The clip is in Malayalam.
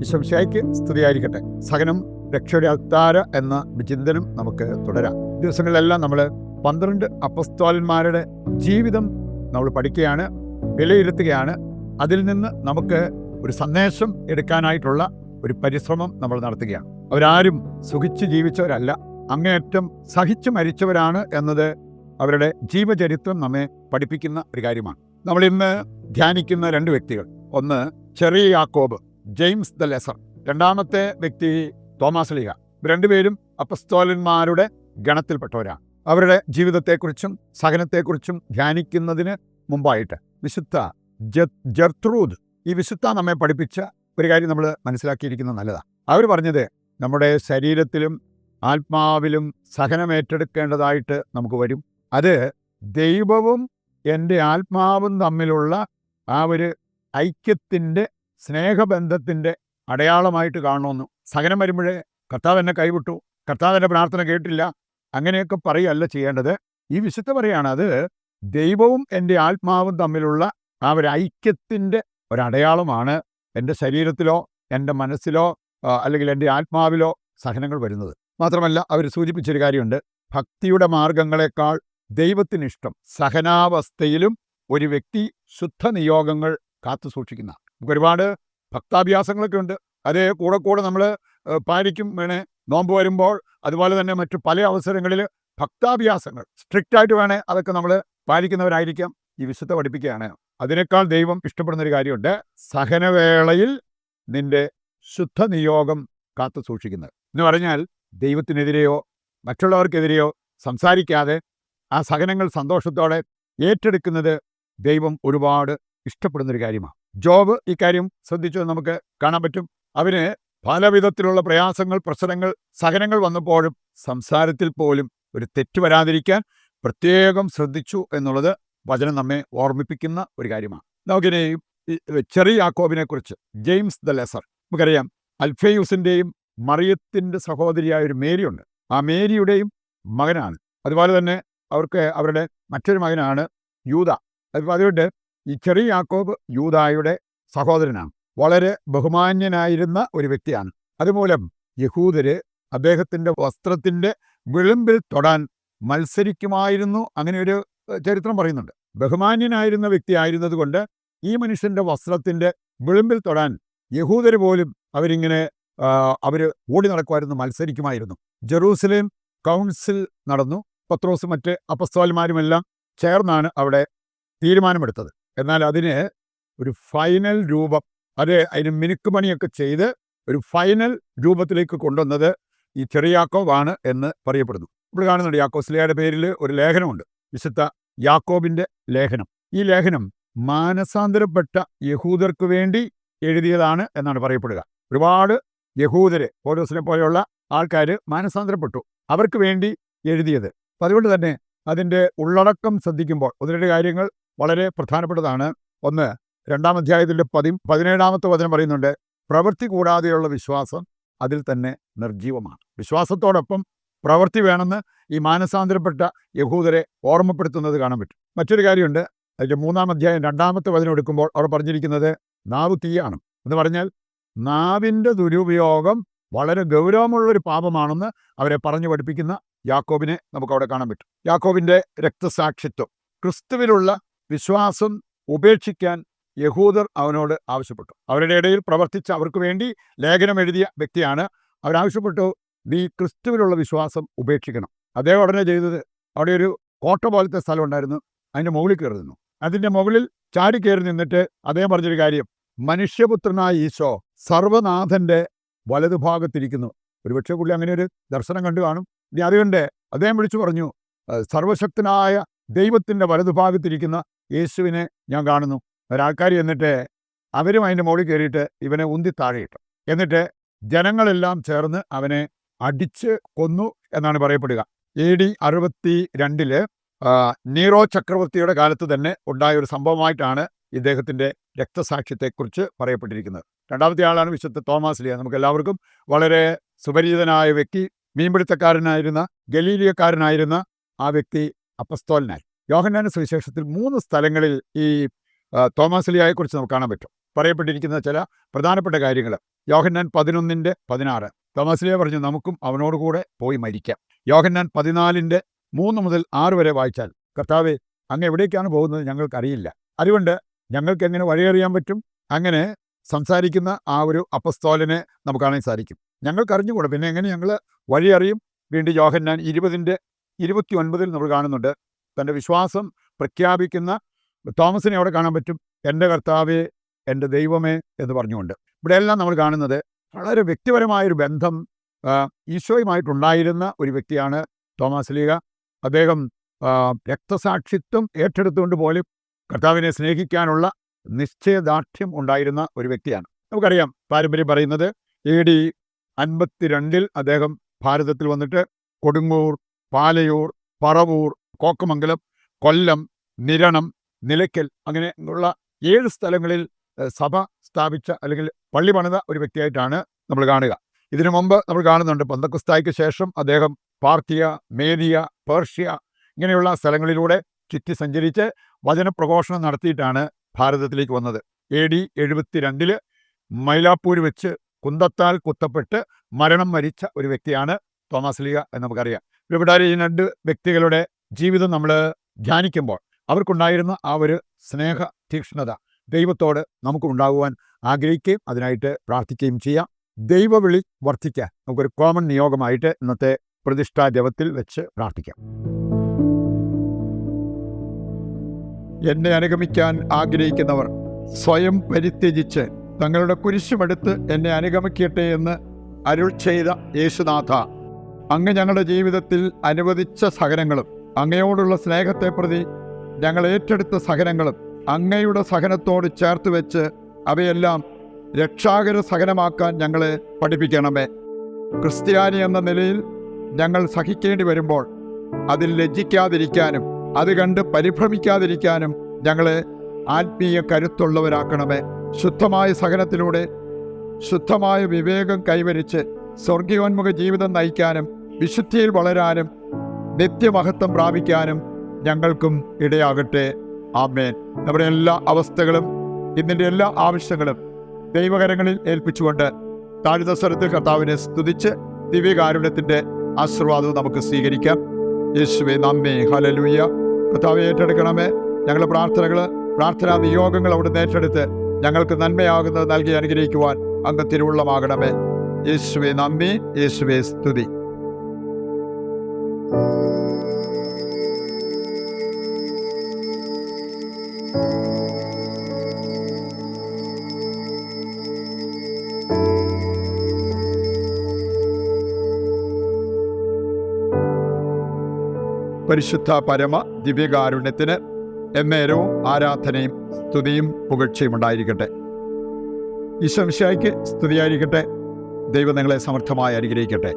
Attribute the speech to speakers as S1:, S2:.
S1: ഈശോമിശിഹായ്ക്ക് സ്തുതിയായിരിക്കട്ടെ. സഹനം രക്ഷയുടെ അത്താര എന്ന ചിന്തനം നമുക്ക് തുടരാം. ദിവസങ്ങളിലെല്ലാം നമ്മൾ 12 അപ്പസ്തോലന്മാരുടെ ജീവിതം നമ്മൾ പഠിക്കുകയാണ്, വിലയിരുത്തുകയാണ്. അതിൽ നിന്ന് നമുക്ക് ഒരു സന്ദേശം എടുക്കാനായിട്ടുള്ള ഒരു പരിശ്രമം നമ്മൾ നടത്തുകയാണ്. അവരാരും സുഖിച്ച് ജീവിച്ചവരല്ല, അങ്ങേയറ്റം സഹിച്ചു മരിച്ചവരാണ് എന്നത് അവരുടെ ജീവചരിത്രം നമ്മെ പഠിപ്പിക്കുന്ന ഒരു കാര്യമാണ്. നമ്മൾ ഇന്ന് ധ്യാനിക്കുന്ന 2 വ്യക്തികൾ, ഒന്ന് ചെറിയ യാക്കോബ്, ജെയിംസ് ദ ലെസർ. രണ്ടാമത്തെ വ്യക്തി തോമാസ് ലീഹ. രണ്ടുപേരും അപ്പസ്തോലന്മാരുടെ ഗണത്തിൽപ്പെട്ടവരാണ്. അവരുടെ ജീവിതത്തെക്കുറിച്ചും സഹനത്തെക്കുറിച്ചും ധ്യാനിക്കുന്നതിന് മുമ്പായിട്ട് വിശുദ്ധ ജർത്രൂദ്, ഈ വിശുദ്ധ നമ്മെ പഠിപ്പിച്ച ഒരു കാര്യം നമ്മൾ മനസ്സിലാക്കിയിരിക്കുന്നത് നല്ലതാണ്. അവർ പറഞ്ഞത്, നമ്മുടെ ശരീരത്തിലും ആത്മാവിലും സഹനമേറ്റെടുക്കേണ്ടതായിട്ട് നമുക്ക് വരും. അത് ദൈവവും എൻ്റെ ആത്മാവും തമ്മിലുള്ള ആ ഒരു ഐക്യത്തിൻ്റെ, സ്നേഹബന്ധത്തിൻ്റെ അടയാളമായിട്ട് കാണണമെന്നു. സഹനം വരുമ്പോഴേ കർത്താവ് എന്നെ കൈവിട്ടു, കർത്താവ് എൻ്റെ പ്രാർത്ഥന കേട്ടില്ല, അങ്ങനെയൊക്കെ പറയുകയല്ല ചെയ്യേണ്ടത്. ഈ വിശുദ്ധ പറയാണ്, അത് ദൈവവും എൻ്റെ ആത്മാവും തമ്മിലുള്ള ആ ഒരു ഐക്യത്തിൻ്റെ ഒരടയാളമാണ് എൻ്റെ ശരീരത്തിലോ എൻ്റെ മനസ്സിലോ അല്ലെങ്കിൽ എൻ്റെ ആത്മാവിലോ സഹനങ്ങൾ വരുന്നത്. മാത്രമല്ല അവർ സൂചിപ്പിച്ചൊരു കാര്യമുണ്ട്, ഭക്തിയുടെ മാർഗങ്ങളെക്കാൾ ദൈവത്തിനിഷ്ടം സഹനാവസ്ഥയിലും ഒരു വ്യക്തി ശുദ്ധ നിയോഗങ്ങൾ കാത്തു സൂക്ഷിക്കുന്ന. നമുക്ക് ഒരുപാട് ഭക്താഭ്യാസങ്ങളൊക്കെ ഉണ്ട്, അത് കൂടെ നമ്മൾ പാലിക്കും വേണേ. നോമ്പ് വരുമ്പോൾ അതുപോലെ തന്നെ മറ്റു പല അവസരങ്ങളിൽ ഭക്താഭ്യാസങ്ങൾ സ്ട്രിക്റ്റായിട്ട് വേണേ അതൊക്കെ നമ്മൾ പാലിക്കുന്നവരായിരിക്കാം. ഈ വിശുദ്ധ പഠിപ്പിക്കുകയാണ്, അതിനേക്കാൾ ദൈവം ഇഷ്ടപ്പെടുന്നൊരു കാര്യമുണ്ട്, സഹനവേളയിൽ നിന്റെ ശുദ്ധ നിയോഗം കാത്തു സൂക്ഷിക്കുന്നത് എന്ന് പറഞ്ഞാൽ ദൈവത്തിനെതിരെയോ മറ്റുള്ളവർക്കെതിരെയോ സംസാരിക്കാതെ ആ സഹനങ്ങൾ സന്തോഷത്തോടെ ഏറ്റെടുക്കുന്നത് ദൈവം ഒരുപാട് ഇഷ്ടപ്പെടുന്നൊരു കാര്യമാണ്. ജോബ് ഇക്കാര്യം ശ്രദ്ധിച്ചു നമുക്ക് കാണാൻ പറ്റും. അവന് പല വിധത്തിലുള്ള പ്രയാസങ്ങൾ, പ്രശ്നങ്ങൾ, സഹനങ്ങൾ വന്നപ്പോഴും സംസാരത്തിൽ പോലും ഒരു തെറ്റ് വരാതിരിക്കാൻ പ്രത്യേകം ശ്രദ്ധിച്ചു എന്നുള്ളത് വചനം നമ്മെ ഓർമ്മിപ്പിക്കുന്ന ഒരു കാര്യമാണ്. നമുക്കിനി ചെറിയ യാക്കോബിനെ കുറിച്ച്, ജെയിംസ് ദ ലെസർ, നമുക്കറിയാം അൽഫേയൂസിൻ്റെയും മറിയത്തിൻ്റെ സഹോദരിയായ ഒരു മേരിയുണ്ട്. ആ മേരിയുടെയും മകനാണ്. അതുപോലെ തന്നെ അവരുടെ മറ്റൊരു മകനാണ് യൂദ. അതുകൊണ്ട് ഈ ചെറിയ യാക്കോബ് യൂദായുടെ സഹോദരനാണ്. വളരെ ബഹുമാന്യനായിരുന്ന ഒരു വ്യക്തിയാണ്. അതുമൂലം യഹൂദര് അദ്ദേഹത്തിൻ്റെ വസ്ത്രത്തിൻ്റെ വിളിമ്പിൽ തൊടാൻ മത്സരിക്കുമായിരുന്നു. അങ്ങനെ ഒരു ചരിത്രം പറയുന്നുണ്ട്. ബഹുമാന്യനായിരുന്ന വ്യക്തി ആയിരുന്നത് കൊണ്ട് ഈ മനുഷ്യൻ്റെ വസ്ത്രത്തിൻ്റെ വിളിമ്പിൽ തൊടാൻ യഹൂദര് പോലും അവരിങ്ങനെ അവർ ഓടി നടക്കുമായിരുന്നു, മത്സരിക്കുമായിരുന്നു. ജെറൂസലേം കൗൺസിൽ നടന്നു. പത്രോസും മറ്റ് അപ്പസ്തോലന്മാരുമെല്ലാം ചേർന്നാണ് അവിടെ തീരുമാനമെടുത്തത്. എന്നാൽ അതിന് ഒരു ഫൈനൽ രൂപം, അതിന് മിനുക്കുപണിയൊക്കെ ചെയ്ത് ഒരു ഫൈനൽ രൂപത്തിലേക്ക് കൊണ്ടുവന്നത് ഈ ചെറിയ യാക്കോബാണ് എന്ന് പറയപ്പെടുന്നു. ഇപ്പോൾ കാണുന്നുണ്ട്, യാക്കോസ്ലിയുടെ പേരിൽ ഒരു ലേഖനമുണ്ട്, വിശുദ്ധ യാക്കോബിൻ്റെ ലേഖനം. ഈ ലേഖനം മാനസാന്തരപ്പെട്ട യഹൂദർക്ക് വേണ്ടി എഴുതിയതാണ് എന്നാണ് പറയപ്പെടുക. ഒരുപാട് യഹൂദര്, പൗലോസിനെ പോലെയുള്ള ആൾക്കാർ മാനസാന്തരപ്പെട്ടു, അവർക്ക് വേണ്ടി എഴുതിയത്. അപ്പം അതുകൊണ്ട് തന്നെ അതിൻ്റെ ഉള്ളടക്കം ശ്രദ്ധിക്കുമ്പോൾ 1-2 കാര്യങ്ങൾ വളരെ പ്രധാനപ്പെട്ടതാണ്. ഒന്ന്, 2-ാം അധ്യായത്തിൻ്റെ 17-ാമത്തെ വചനം പറയുന്നുണ്ട്, പ്രവൃത്തി കൂടാതെയുള്ള വിശ്വാസം അതിൽ തന്നെ നിർജീവമാണ്. വിശ്വാസത്തോടൊപ്പം പ്രവൃത്തി വേണമെന്ന് ഈ മാനസാന്തരപ്പെട്ട യഹൂദരെ ഓർമ്മപ്പെടുത്തുന്നത് കാണാൻ പറ്റും. മറ്റൊരു കാര്യമുണ്ട്, അതിൻ്റെ 3-ാം അധ്യായം 2-ാമത്തെ വചനം എടുക്കുമ്പോൾ അവിടെ പറഞ്ഞിരിക്കുന്നത് നാവ് തീയാണ് എന്ന് പറഞ്ഞാൽ നാവിൻ്റെ ദുരുപയോഗം വളരെ ഗൗരവമുള്ളൊരു പാപമാണെന്ന് അവരെ പറഞ്ഞു പഠിപ്പിക്കുന്ന യാക്കോബിനെ നമുക്കവിടെ കാണാൻ പറ്റും. യാക്കോബിൻ്റെ രക്തസാക്ഷിത്വം, ക്രിസ്തുവിലുള്ള വിശ്വാസം ഉപേക്ഷിക്കാൻ യഹൂദർ അവനോട് ആവശ്യപ്പെട്ടു. അവരുടെ ഇടയിൽ പ്രവർത്തിച്ച അവർക്ക് വേണ്ടി ലേഖനം എഴുതിയ വ്യക്തിയാണ്. അവരാവശ്യപ്പെട്ടു, നീ ക്രിസ്തുവിലുള്ള വിശ്വാസം ഉപേക്ഷിക്കണം. അദ്ദേഹം ഉടനെ ചെയ്തത്, അവിടെ ഒരു കോട്ട പോലത്തെ സ്ഥലം ഉണ്ടായിരുന്നു, അതിൻ്റെ മുകളിൽ കയറി നിന്നു. അതിൻ്റെ മുകളിൽ ചാടി കയറി നിന്നിട്ട് അദ്ദേഹം പറഞ്ഞൊരു കാര്യം, മനുഷ്യപുത്രനായ ഈശോ സർവനാഥൻ്റെ വലതുഭാഗത്തിരിക്കുന്നു. ഒരുപക്ഷെ പുള്ളി അങ്ങനെ ഒരു ദർശനം കണ്ടു കാണും. ഇനി അതുകൊണ്ട് അദ്ദേഹം വിളിച്ചു പറഞ്ഞു, സർവശക്തനായ ദൈവത്തിൻ്റെ വലതുഭാഗത്തിരിക്കുന്ന യേശുവിനെ ഞാൻ കാണുന്നു. ഒരാൾക്കാർ എന്നിട്ട് അവരും അതിൻ്റെ മുകളിൽ കയറിയിട്ട് ഇവനെ ഉന്തി താഴെയിട്ടു. എന്നിട്ട് ജനങ്ങളെല്ലാം ചേർന്ന് അവനെ അടിച്ച് കൊന്നു എന്നാണ് പറയപ്പെടുക. AD 62 നീറോ ചക്രവർത്തിയുടെ കാലത്ത് തന്നെ ഉണ്ടായ ഒരു സംഭവമായിട്ടാണ് ഇദ്ദേഹത്തിൻ്റെ രക്തസാക്ഷ്യത്തെക്കുറിച്ച് പറയപ്പെട്ടിരിക്കുന്നത്. 2-ാമത്തെ ആളാണ് വിശുദ്ധ തോമാസ് ലീഹ. നമുക്ക് എല്ലാവർക്കും വളരെ സുപരിചിതനായ വ്യക്തി, മീൻപിടുത്തക്കാരനായിരുന്ന, ഗലീലിയക്കാരനായിരുന്ന ആ വ്യക്തി അപ്പസ്തോലനായി. യോഹന്നാന്റെ സുവിശേഷത്തിൽ 3 സ്ഥലങ്ങളിൽ ഈ തോമാസ് ലീഹയെക്കുറിച്ച് നമുക്ക് കാണാൻ പറ്റും. പറയപ്പെട്ടിരിക്കുന്ന ചില പ്രധാനപ്പെട്ട കാര്യങ്ങൾ. യോഹന്നാൻ 11:16 തോമാസ്ലീഹ പറഞ്ഞു നമുക്കും അവനോട് കൂടെ പോയി മരിക്കാം. യോഹന്നാൻ 14:3 മുതൽ 6 വരെ വായിച്ചാൽ കർത്താവേ അങ്ങ് എവിടേക്കാണ് പോകുന്നത് ഞങ്ങൾക്കറിയില്ല, അതുകൊണ്ട് ഞങ്ങൾക്ക് എങ്ങനെ വഴിയറിയാൻ പറ്റും? അങ്ങനെ സംസാരിക്കുന്ന ആ ഒരു അപ്പസ്തോലനെ നമുക്ക് കാണാൻ സാധിക്കും. ഞങ്ങൾക്കറിഞ്ഞുകൂടെ, പിന്നെ എങ്ങനെ ഞങ്ങൾ വഴിയറിയും? വീണ്ടും യോഹന്നാൻ 20:29 നമ്മൾ കാണുന്നുണ്ട്. തൻ്റെ വിശ്വാസം പ്രഖ്യാപിക്കുന്ന തോമസിനെ അവിടെ കാണാൻ പറ്റും. എൻ്റെ കർത്താവേ എൻ്റെ ദൈവമേ എന്ന് പറഞ്ഞുകൊണ്ട്. ഇവിടെയെല്ലാം നമ്മൾ കാണുന്നത് വളരെ വ്യക്തിപരമായൊരു ബന്ധം ഈശോയുമായിട്ടുണ്ടായിരുന്ന ഒരു വ്യക്തിയാണ് തോമാസ്ലീഹ. അദ്ദേഹം രക്തസാക്ഷിത്വം ഏറ്റെടുത്തുകൊണ്ട് പോലും കർത്താവിനെ സ്നേഹിക്കാനുള്ള നിശ്ചയദാർഢ്യം ഉണ്ടായിരുന്ന ഒരു വ്യക്തിയാണ്. നമുക്കറിയാം, പാരമ്പര്യം പറയുന്നത് AD 52 അദ്ദേഹം ഭാരതത്തിൽ വന്നിട്ട് കൊടുങ്ങൂർ, പാലയൂർ, പറവൂർ, കോക്കമംഗലം, കൊല്ലം, നിരണം, നിലയ്ക്കൽ അങ്ങനെയുള്ള 7 സ്ഥലങ്ങളിൽ സഭ സ്ഥാപിച്ച അല്ലെങ്കിൽ പള്ളി പണിത ഒരു വ്യക്തിയായിട്ടാണ് നമ്മൾ കാണുക. ഇതിനു മുമ്പ് നമ്മൾ കാണുന്നുണ്ട് പെന്തക്കോസ്തായ്ക്ക് ശേഷം അദ്ദേഹം പാർത്തിയ, മേദിയ, പേർഷ്യ ഇങ്ങനെയുള്ള സ്ഥലങ്ങളിലൂടെ ചുറ്റി സഞ്ചരിച്ച് വചനപ്രഘോഷണം നടത്തിയിട്ടാണ് ഭാരതത്തിലേക്ക് വന്നത്. AD 72 മൈലാപ്പൂർ വെച്ച് കുന്തത്താൽ കുത്തപ്പെട്ട് മരണം വരിച്ച ഒരു വ്യക്തിയാണ് തോമാസ്ലീഹ എന്ന് നമുക്കറിയാം. ഇവിടെ ഈ 2 വ്യക്തികളുടെ ജീവിതം നമ്മൾ ധ്യാനിക്കുമ്പോൾ അവർക്കുണ്ടായിരുന്ന ആ ഒരു സ്നേഹ തീക്ഷ്ണത ദൈവത്തോട് നമുക്ക് ഉണ്ടാകുവാൻ ആഗ്രഹിക്കുകയും അതിനായിട്ട് പ്രാർത്ഥിക്കുകയും ചെയ്യാം. ദൈവവിളി വർദ്ധിക്കാൻ നമുക്കൊരു കോമൺ നിയോഗമായിട്ട് ഇന്നത്തെ പ്രതിഷ്ഠാ ജപത്തിൽ വെച്ച് പ്രാർത്ഥിക്കാം. എന്നെ അനുഗമിക്കാൻ ആഗ്രഹിക്കുന്നവർ സ്വയം പരിത്യജിച്ച് തങ്ങളുടെ കുരിശുമെടുത്ത് എന്നെ അനുഗമിക്കട്ടെ എന്ന് അരുൾ ചെയ്ത യേശുനാഥ, അങ്ങ് ഞങ്ങളുടെ ജീവിതത്തിൽ അനുവദിച്ച സഹനങ്ങളും അങ്ങയോടുള്ള സ്നേഹത്തെ പ്രതി ഞങ്ങൾ ഏറ്റെടുത്ത സഹനങ്ങളും അങ്ങയുടെ സഹനത്തോട് ചേർത്ത് വെച്ച് അവയെല്ലാം രക്ഷാകര സഹനമാക്കാൻ ഞങ്ങളെ പഠിപ്പിക്കണമേ. ക്രിസ്ത്യാനി എന്ന നിലയിൽ ഞങ്ങൾ സഹിക്കേണ്ടി വരുമ്പോൾ അതിൽ ലജ്ജിക്കാതിരിക്കാനും അത് കണ്ട് പരിഭ്രമിക്കാതിരിക്കാനും ഞങ്ങളെ ആത്മീയ കരുത്തുള്ളവരാക്കണമേ. ശുദ്ധമായ സഹനത്തിലൂടെ ശുദ്ധമായ വിവേകം കൈവരിച്ച് സ്വർഗീയോന്മുഖ ജീവിതം നയിക്കാനും വിശുദ്ധിയിൽ വളരാനും നിത്യമഹത്വം പ്രാപിക്കാനും ഞങ്ങൾക്കും ഇടയാകട്ടെ. ആമേൻ. നമ്മുടെ എല്ലാ അവസ്ഥകളും ഇന്നിൻ്റെ എല്ലാ ആവശ്യങ്ങളും ദൈവകരങ്ങളിൽ ഏൽപ്പിച്ചുകൊണ്ട് താഴ്ന്ന സ്വരത്തിൽ കർത്താവിനെ സ്തുതിച്ച് ദിവ്യകാരുണ്യത്തിൻ്റെ ആശീർവാദവും നമുക്ക് സ്വീകരിക്കാം. യേശുവേ നന്ദി, ഹല്ലേലൂയ. കർത്താവെ ഏറ്റെടുക്കണമേ. ഞങ്ങളുടെ പ്രാർത്ഥനാ നിയോഗങ്ങൾ അവിടുന്ന് ഏറ്റെടുത്ത് ഞങ്ങൾക്ക് നന്മയാകുന്നത് നൽകി അനുഗ്രഹിക്കുവാൻ അങ്ങ് തിരുവുള്ളമാകണമേ. യേശുവേ നന്ദി, യേശുവേ സ്തുതി. പരിശുദ്ധ പരമ ദിവ്യകാരുണ്യത്തിന് എന്നേരവും ആരാധനയും സ്തുതിയും പുകഴ്ചയും ഉണ്ടായിരിക്കട്ടെ. ഈശോ മിശിഹായ്ക്ക് സ്തുതിയായിരിക്കട്ടെ. ദൈവം നിങ്ങളെ സമർത്ഥമായി അനുഗ്രഹിക്കട്ടെ.